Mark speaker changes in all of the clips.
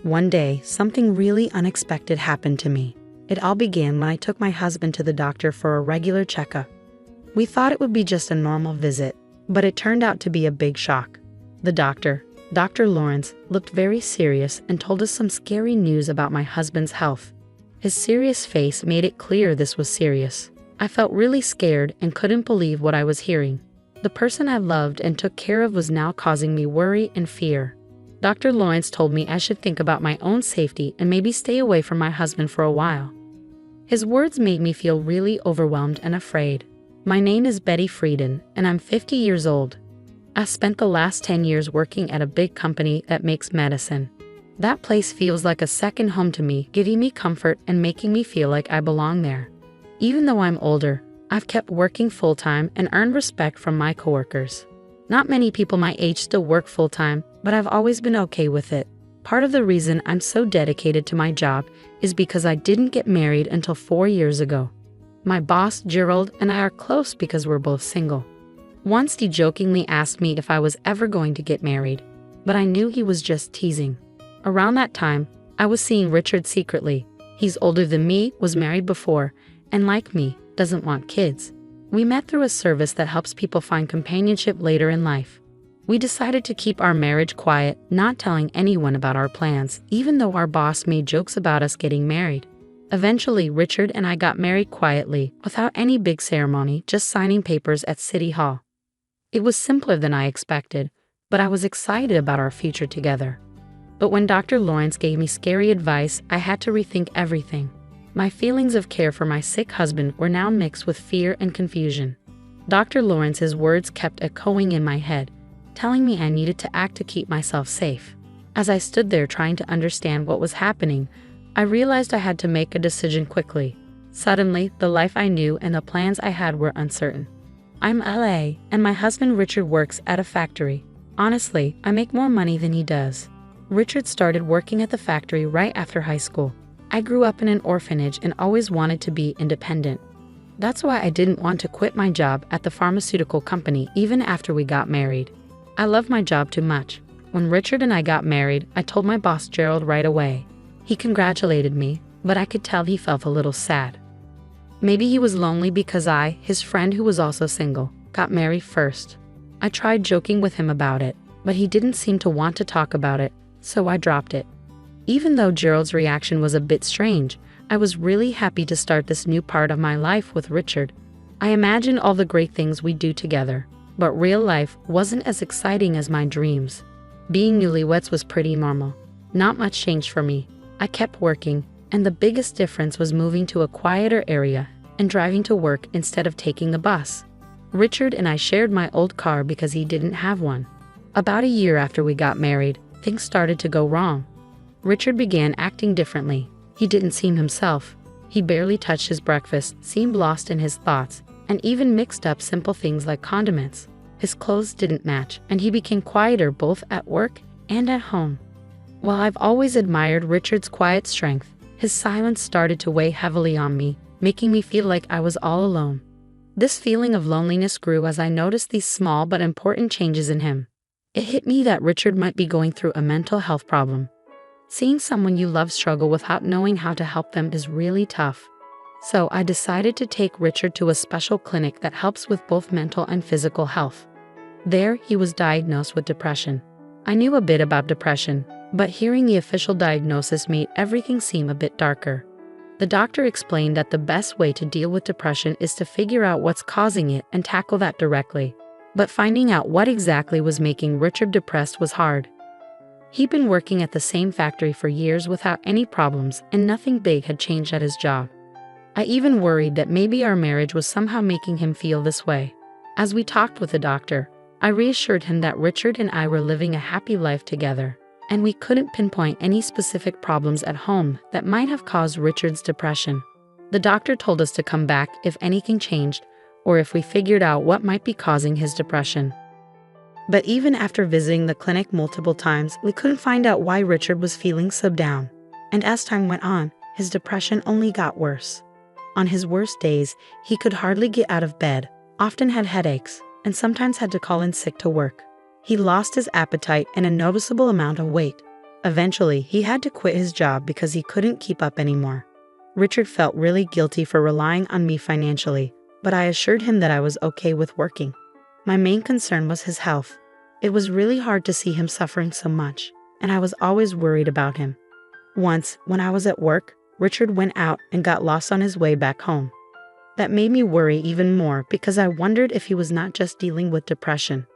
Speaker 1: One day, something really unexpected happened to me. It all began when I took my husband to the doctor for a regular checkup. We thought it would be just a normal visit, but it turned out to be a big shock. The doctor, Dr. Lawrence, looked very serious and told us some scary news about my husband's health. His serious face made it clear this was serious. I felt really scared and couldn't believe what I was hearing. The person I loved and took care of was now causing me worry and fear. Dr. Lawrence told me I should think about my own safety and maybe stay away from my husband for a while. His words made me feel really overwhelmed and afraid. My name is Betty Frieden, and I'm 50 years old. I spent the last 10 years working at a big company that makes medicine. That place feels like a second home to me, giving me comfort and making me feel like I belong there. Even though I'm older, I've kept working full-time and earned respect from my coworkers. Not many people my age still work full-time, but I've always been okay with it. Part of the reason I'm so dedicated to my job is because I didn't get married until 4 years ago. My boss, Gerald, and I are close because we're both single. Once he jokingly asked me if I was ever going to get married, but I knew he was just teasing. Around that time, I was seeing Richard secretly. He's older than me, was married before, and like me, doesn't want kids. We met through a service that helps people find companionship later in life. We decided to keep our marriage quiet, not telling anyone about our plans, even though our boss made jokes about us getting married. Eventually, Richard and I got married quietly, without any big ceremony, just signing papers at City Hall. It was simpler than I expected, but I was excited about our future together. But when Dr. Lawrence gave me scary advice, I had to rethink everything. My feelings of care for my sick husband were now mixed with fear and confusion. Dr. Lawrence's words kept echoing in my head, telling me I needed to act to keep myself safe. As I stood there trying to understand what was happening, I realized I had to make a decision quickly. Suddenly, the life I knew and the plans I had were uncertain. I'm LA, and my husband Richard works at a factory. Honestly, I make more money than he does. Richard started working at the factory right after high school. I grew up in an orphanage and always wanted to be independent. That's why I didn't want to quit my job at the pharmaceutical company even after we got married. I love my job too much. When Richard and I got married, I told my boss Gerald right away. He congratulated me, but I could tell he felt a little sad. Maybe he was lonely because I, his friend who was also single, got married first. I tried joking with him about it, but he didn't seem to want to talk about it, so I dropped it. Even though Gerald's reaction was a bit strange, I was really happy to start this new part of my life with Richard. I imagined all the great things we'd do together, but real life wasn't as exciting as my dreams. Being newlyweds was pretty normal. Not much changed for me. I kept working, and the biggest difference was moving to a quieter area and driving to work instead of taking the bus. Richard and I shared my old car because he didn't have one. About a year after we got married, things started to go wrong. Richard began acting differently. He didn't seem himself. He barely touched his breakfast, seemed lost in his thoughts, and even mixed up simple things like condiments. His clothes didn't match, and he became quieter both at work and at home. While I've always admired Richard's quiet strength, his silence started to weigh heavily on me, making me feel like I was all alone. This feeling of loneliness grew as I noticed these small but important changes in him. It hit me that Richard might be going through a mental health problem. Seeing someone you love struggle without knowing how to help them is really tough. So I decided to take Richard to a special clinic that helps with both mental and physical health. There, he was diagnosed with depression. I knew a bit about depression, but hearing the official diagnosis made everything seem a bit darker. The doctor explained that the best way to deal with depression is to figure out what's causing it and tackle that directly. But finding out what exactly was making Richard depressed was hard. He'd been working at the same factory for years without any problems, and nothing big had changed at his job. I even worried that maybe our marriage was somehow making him feel this way. As we talked with the doctor, I reassured him that Richard and I were living a happy life together, and we couldn't pinpoint any specific problems at home that might have caused Richard's depression. The doctor told us to come back if anything changed, or if we figured out what might be causing his depression. But even after visiting the clinic multiple times, we couldn't find out why Richard was feeling so down. And as time went on, his depression only got worse. On his worst days, he could hardly get out of bed, often had headaches, and sometimes had to call in sick to work. He lost his appetite and a noticeable amount of weight. Eventually, he had to quit his job because he couldn't keep up anymore. Richard felt really guilty for relying on me financially, but I assured him that I was okay with working. My main concern was his health. It was really hard to see him suffering so much, and I was always worried about him. Once, when I was at work, Richard went out and got lost on his way back home. That made me worry even more because I wondered if he was not just dealing with depression,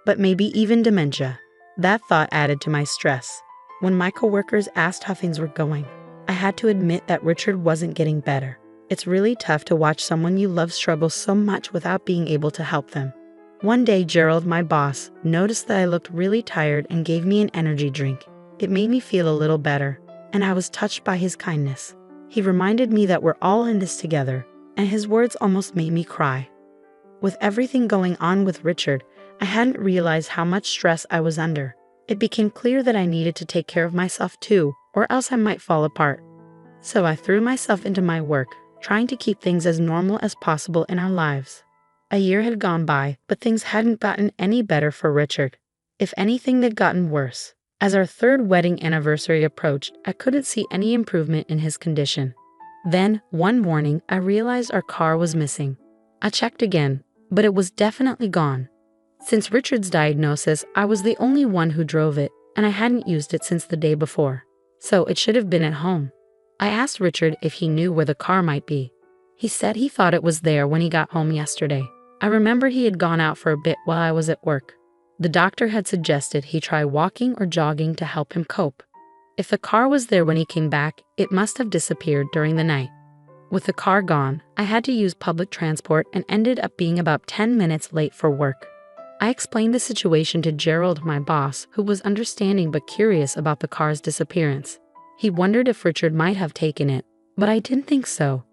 Speaker 1: but maybe even dementia. That thought added to my stress. When my coworkers asked how things were going, I had to admit that Richard wasn't getting better. It's really tough to watch someone you love struggle so much without being able to help them. One day, Gerald, my boss, noticed that I looked really tired and gave me an energy drink. It made me feel a little better, and I was touched by his kindness. He reminded me that we're all in this together, and his words almost made me cry. With everything going on with Richard, I hadn't realized how much stress I was under. It became clear that I needed to take care of myself too, or else I might fall apart. So I threw myself into my work, trying to keep things as normal as possible in our lives. A year had gone by, but things hadn't gotten any better for Richard. If anything, they'd gotten worse. As our third wedding anniversary approached, I couldn't see any improvement in his condition. Then, one morning, I realized our car was missing. I checked again, but it was definitely gone. Since Richard's diagnosis, I was the only one who drove it, and I hadn't used it since the day before. So it should have been at home. I asked Richard if he knew where the car might be. He said he thought it was there when he got home yesterday. I remembered he had gone out for a bit while I was at work. The doctor had suggested he try walking or jogging to help him cope. If the car was there when he came back, it must have disappeared during the night. With the car gone, I had to use public transport and ended up being about 10 minutes late for work. I explained the situation to Gerald, my boss, who was understanding but curious about the car's disappearance. He wondered if Richard might have taken it, but I didn't think so.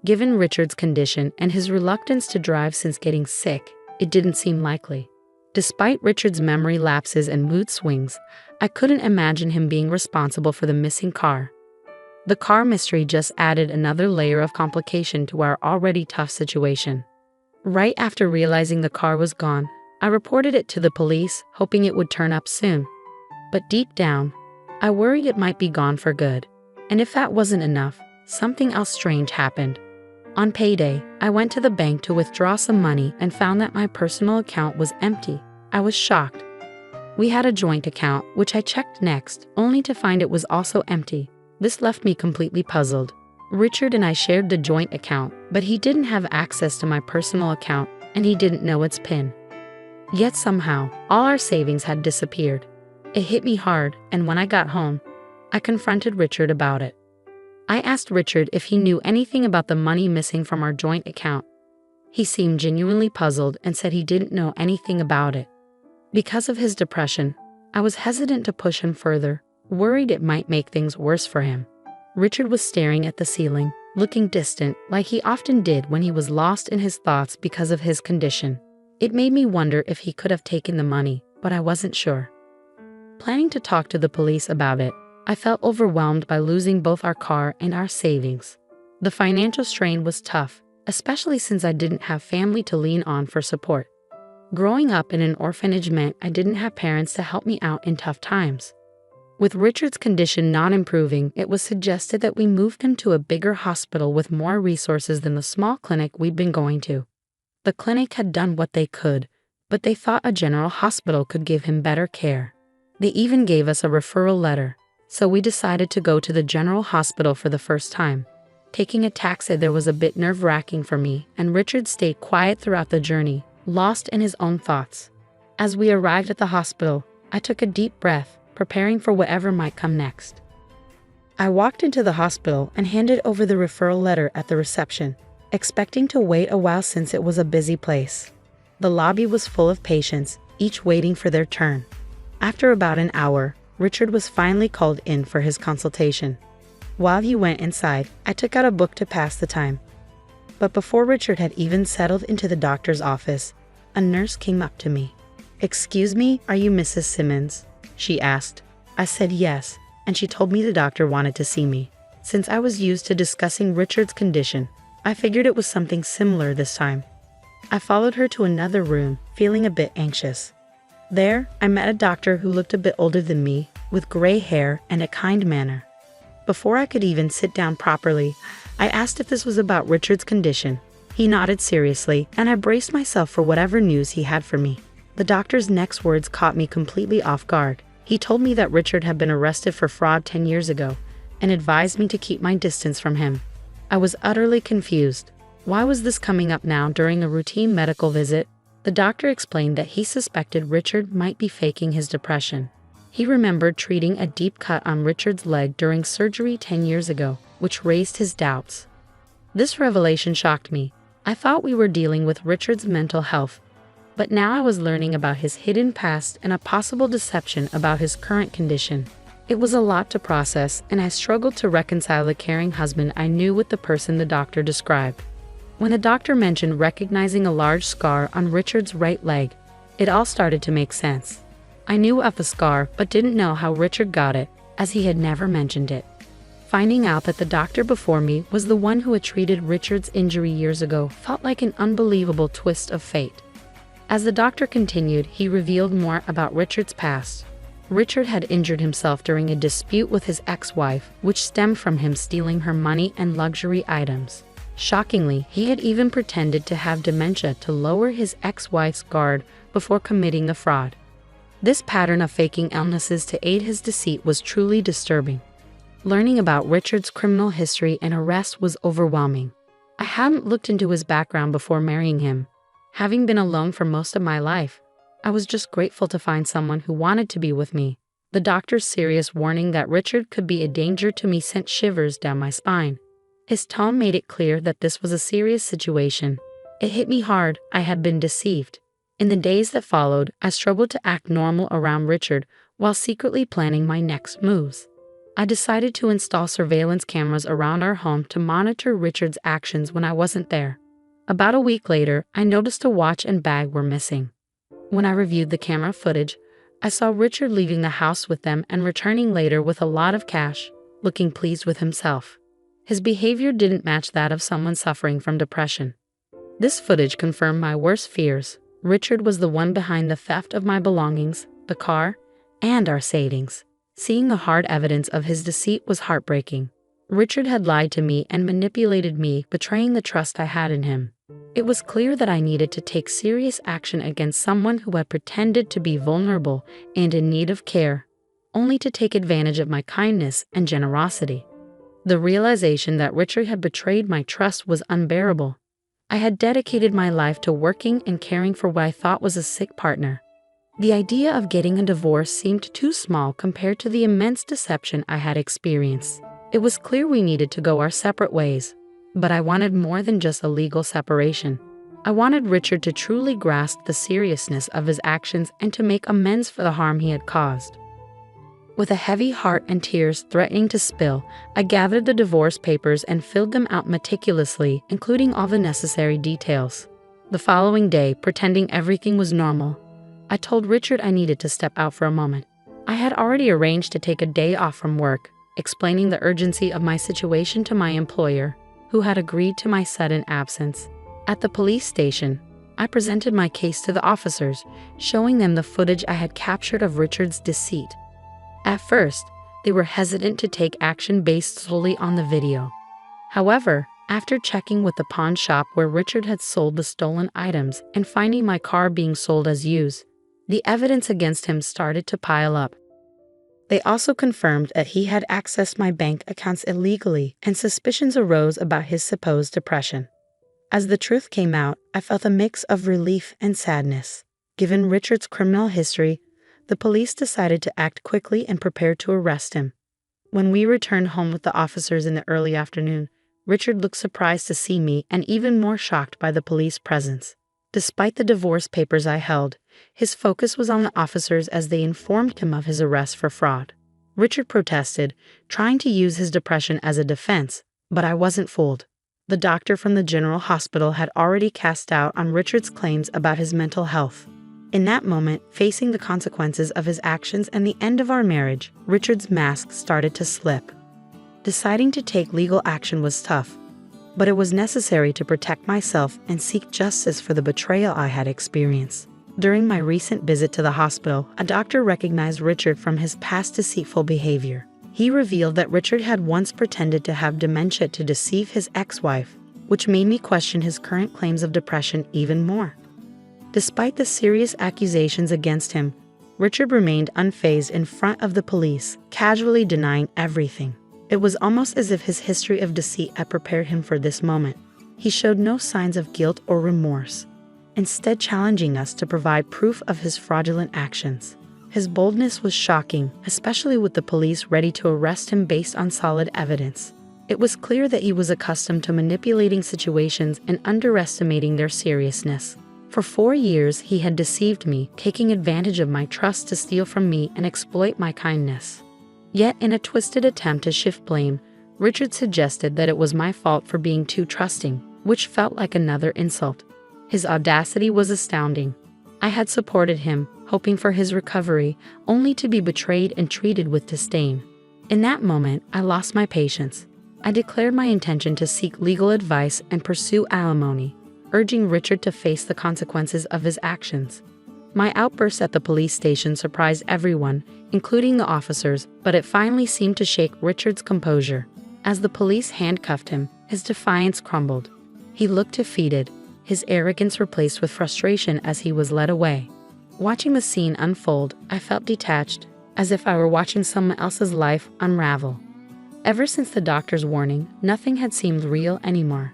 Speaker 1: Given Richard's condition and his reluctance to drive since getting sick, it didn't seem likely. Despite Richard's memory lapses and mood swings, I couldn't imagine him being responsible for the missing car. The car mystery just added another layer of complication to our already tough situation. Right after realizing the car was gone, I reported it to the police, hoping it would turn up soon. But deep down, I worried it might be gone for good. And if that wasn't enough, something else strange happened. On payday, I went to the bank to withdraw some money and found that my personal account was empty. I was shocked. We had a joint account, which I checked next, only to find it was also empty. This left me completely puzzled. Richard and I shared the joint account, but he didn't have access to my personal account, and he didn't know its PIN. Yet somehow, all our savings had disappeared. It hit me hard, and when I got home, I confronted Richard about it. I asked Richard if he knew anything about the money missing from our joint account. He seemed genuinely puzzled and said he didn't know anything about it. Because of his depression, I was hesitant to push him further, worried it might make things worse for him. Richard was staring at the ceiling, looking distant, like he often did when he was lost in his thoughts because of his condition. It made me wonder if he could have taken the money, but I wasn't sure. Planning to talk to the police about it, I felt overwhelmed by losing both our car and our savings. The financial strain was tough, especially since I didn't have family to lean on for support. Growing up in an orphanage meant I didn't have parents to help me out in tough times. With Richard's condition not improving, it was suggested that we move him to a bigger hospital with more resources than the small clinic we'd been going to. The clinic had done what they could, but they thought a general hospital could give him better care. They even gave us a referral letter, so we decided to go to the general hospital for the first time. Taking a taxi there was a bit nerve-wracking for me, and Richard stayed quiet throughout the journey, lost in his own thoughts. As we arrived at the hospital, I took a deep breath, preparing for whatever might come next. I walked into the hospital and handed over the referral letter at the reception, expecting to wait a while since it was a busy place. The lobby was full of patients, each waiting for their turn. After about an hour, Richard was finally called in for his consultation. While he went inside, I took out a book to pass the time. But before Richard had even settled into the doctor's office, a nurse came up to me. "Excuse me, are you Mrs. Simmons?" she asked. I said yes, and she told me the doctor wanted to see me. Since I was used to discussing Richard's condition, I figured it was something similar this time. I followed her to another room, feeling a bit anxious. There, I met a doctor who looked a bit older than me, with gray hair and a kind manner. Before I could even sit down properly, I asked if this was about Richard's condition. He nodded seriously, and I braced myself for whatever news he had for me. The doctor's next words caught me completely off guard. He told me that Richard had been arrested for fraud 10 years ago, and advised me to keep my distance from him. I was utterly confused. Why was this coming up now during a routine medical visit? The doctor explained that he suspected Richard might be faking his depression. He remembered treating a deep cut on Richard's leg during surgery 10 years ago, which raised his doubts. This revelation shocked me. I thought we were dealing with Richard's mental health, but now I was learning about his hidden past and a possible deception about his current condition. It was a lot to process, and I struggled to reconcile the caring husband I knew with the person the doctor described. When the doctor mentioned recognizing a large scar on Richard's right leg, it all started to make sense. I knew of the scar but didn't know how Richard got it, as he had never mentioned it. Finding out that the doctor before me was the one who had treated Richard's injury years ago felt like an unbelievable twist of fate. As the doctor continued, he revealed more about Richard's past. Richard had injured himself during a dispute with his ex-wife, which stemmed from him stealing her money and luxury items. Shockingly, he had even pretended to have dementia to lower his ex-wife's guard before committing the fraud. This pattern of faking illnesses to aid his deceit was truly disturbing. Learning about Richard's criminal history and arrest was overwhelming. I hadn't looked into his background before marrying him. Having been alone for most of my life, I was just grateful to find someone who wanted to be with me. The doctor's serious warning that Richard could be a danger to me sent shivers down my spine. His tone made it clear that this was a serious situation. It hit me hard. I had been deceived. In the days that followed, I struggled to act normal around Richard while secretly planning my next moves. I decided to install surveillance cameras around our home to monitor Richard's actions when I wasn't there. About a week later, I noticed a watch and bag were missing. When I reviewed the camera footage, I saw Richard leaving the house with them and returning later with a lot of cash, looking pleased with himself. His behavior didn't match that of someone suffering from depression. This footage confirmed my worst fears. Richard was the one behind the theft of my belongings, the car, and our savings. Seeing the hard evidence of his deceit was heartbreaking. Richard had lied to me and manipulated me, betraying the trust I had in him. It was clear that I needed to take serious action against someone who had pretended to be vulnerable and in need of care, only to take advantage of my kindness and generosity. The realization that Richard had betrayed my trust was unbearable. I had dedicated my life to working and caring for what I thought was a sick partner. The idea of getting a divorce seemed too small compared to the immense deception I had experienced. It was clear we needed to go our separate ways, but I wanted more than just a legal separation. I wanted Richard to truly grasp the seriousness of his actions and to make amends for the harm he had caused. With a heavy heart and tears threatening to spill, I gathered the divorce papers and filled them out meticulously, including all the necessary details. The following day, pretending everything was normal, I told Richard I needed to step out for a moment. I had already arranged to take a day off from work, explaining the urgency of my situation to my employer, who had agreed to my sudden absence. At the police station, I presented my case to the officers, showing them the footage I had captured of Richard's deceit. At first, they were hesitant to take action based solely on the video. However, after checking with the pawn shop where Richard had sold the stolen items and finding my car being sold as used, the evidence against him started to pile up. They also confirmed that he had accessed my bank accounts illegally, and suspicions arose about his supposed depression. As the truth came out, I felt a mix of relief and sadness. Given Richard's criminal history, the police decided to act quickly and prepared to arrest him. When we returned home with the officers in the early afternoon, Richard looked surprised to see me and even more shocked by the police presence. Despite the divorce papers I held, his focus was on the officers as they informed him of his arrest for fraud. Richard protested, trying to use his depression as a defense, but I wasn't fooled. The doctor from the general hospital had already cast doubt on Richard's claims about his mental health. In that moment, facing the consequences of his actions and the end of our marriage, Richard's mask started to slip. Deciding to take legal action was tough, but it was necessary to protect myself and seek justice for the betrayal I had experienced. During my recent visit to the hospital, a doctor recognized Richard from his past deceitful behavior. He revealed that Richard had once pretended to have dementia to deceive his ex-wife, which made me question his current claims of depression even more. Despite the serious accusations against him, Richard remained unfazed in front of the police, casually denying everything. It was almost as if his history of deceit had prepared him for this moment. He showed no signs of guilt or remorse, instead challenging us to provide proof of his fraudulent actions. His boldness was shocking, especially with the police ready to arrest him based on solid evidence. It was clear that he was accustomed to manipulating situations and underestimating their seriousness. For 4 years, he had deceived me, taking advantage of my trust to steal from me and exploit my kindness. Yet, in a twisted attempt to shift blame, Richard suggested that it was my fault for being too trusting, which felt like another insult. His audacity was astounding. I had supported him, hoping for his recovery, only to be betrayed and treated with disdain. In that moment, I lost my patience. I declared my intention to seek legal advice and pursue alimony, urging Richard to face the consequences of his actions. My outburst at the police station surprised everyone, including the officers, but it finally seemed to shake Richard's composure. As the police handcuffed him, his defiance crumbled. He looked defeated, his arrogance replaced with frustration as he was led away. Watching the scene unfold, I felt detached, as if I were watching someone else's life unravel. Ever since the doctor's warning, nothing had seemed real anymore.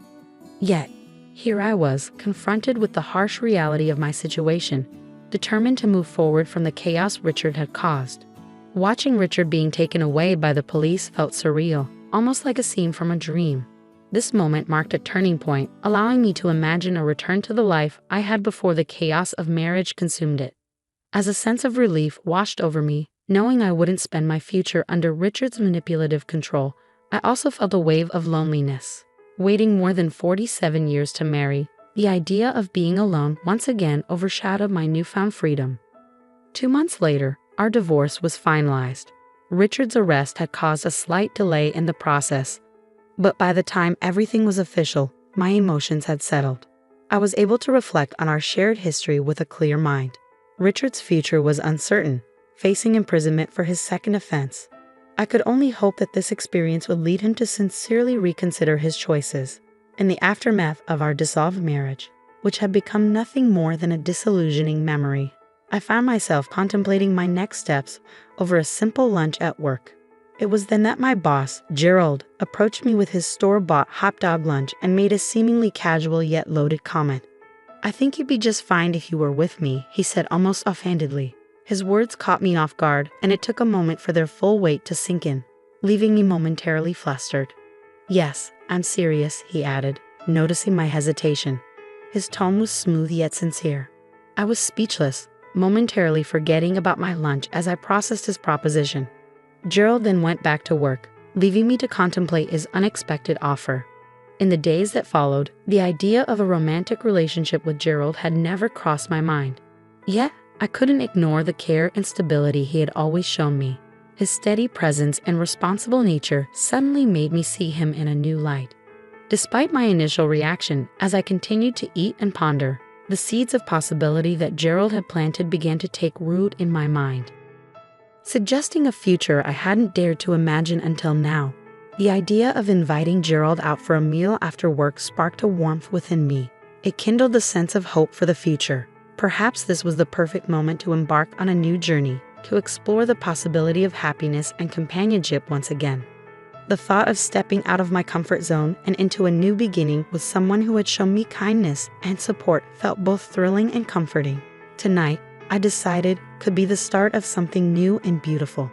Speaker 1: Yet, here I was, confronted with the harsh reality of my situation, determined to move forward from the chaos Richard had caused. Watching Richard being taken away by the police felt surreal, almost like a scene from a dream. This moment marked a turning point, allowing me to imagine a return to the life I had before the chaos of marriage consumed it. As a sense of relief washed over me, knowing I wouldn't spend my future under Richard's manipulative control, I also felt a wave of loneliness. Waiting more than 47 years to marry, the idea of being alone once again overshadowed my newfound freedom. 2 months later, our divorce was finalized. Richard's arrest had caused a slight delay in the process, but by the time everything was official, my emotions had settled. I was able to reflect on our shared history with a clear mind. Richard's future was uncertain, facing imprisonment for his second offense. I could only hope that this experience would lead him to sincerely reconsider his choices. In the aftermath of our dissolved marriage, which had become nothing more than a disillusioning memory, I found myself contemplating my next steps over a simple lunch at work. It was then that my boss, Gerald, approached me with his store-bought hot dog lunch and made a seemingly casual yet loaded comment. "I think you'd be just fine if you were with me," he said almost offhandedly. His words caught me off guard, and it took a moment for their full weight to sink in, leaving me momentarily flustered. "Yes, I'm serious," he added, noticing my hesitation. His tone was smooth yet sincere. I was speechless, momentarily forgetting about my lunch as I processed his proposition. Gerald then went back to work, leaving me to contemplate his unexpected offer. In the days that followed, the idea of a romantic relationship with Gerald had never crossed my mind. Yet, I couldn't ignore the care and stability he had always shown me. His steady presence and responsible nature suddenly made me see him in a new light. Despite my initial reaction, as I continued to eat and ponder, the seeds of possibility that Gerald had planted began to take root in my mind, suggesting a future I hadn't dared to imagine until now. The idea of inviting Gerald out for a meal after work sparked a warmth within me. It kindled a sense of hope for the future. Perhaps this was the perfect moment to embark on a new journey, to explore the possibility of happiness and companionship once again. The thought of stepping out of my comfort zone and into a new beginning with someone who had shown me kindness and support felt both thrilling and comforting. Tonight, I decided, could be the start of something new and beautiful.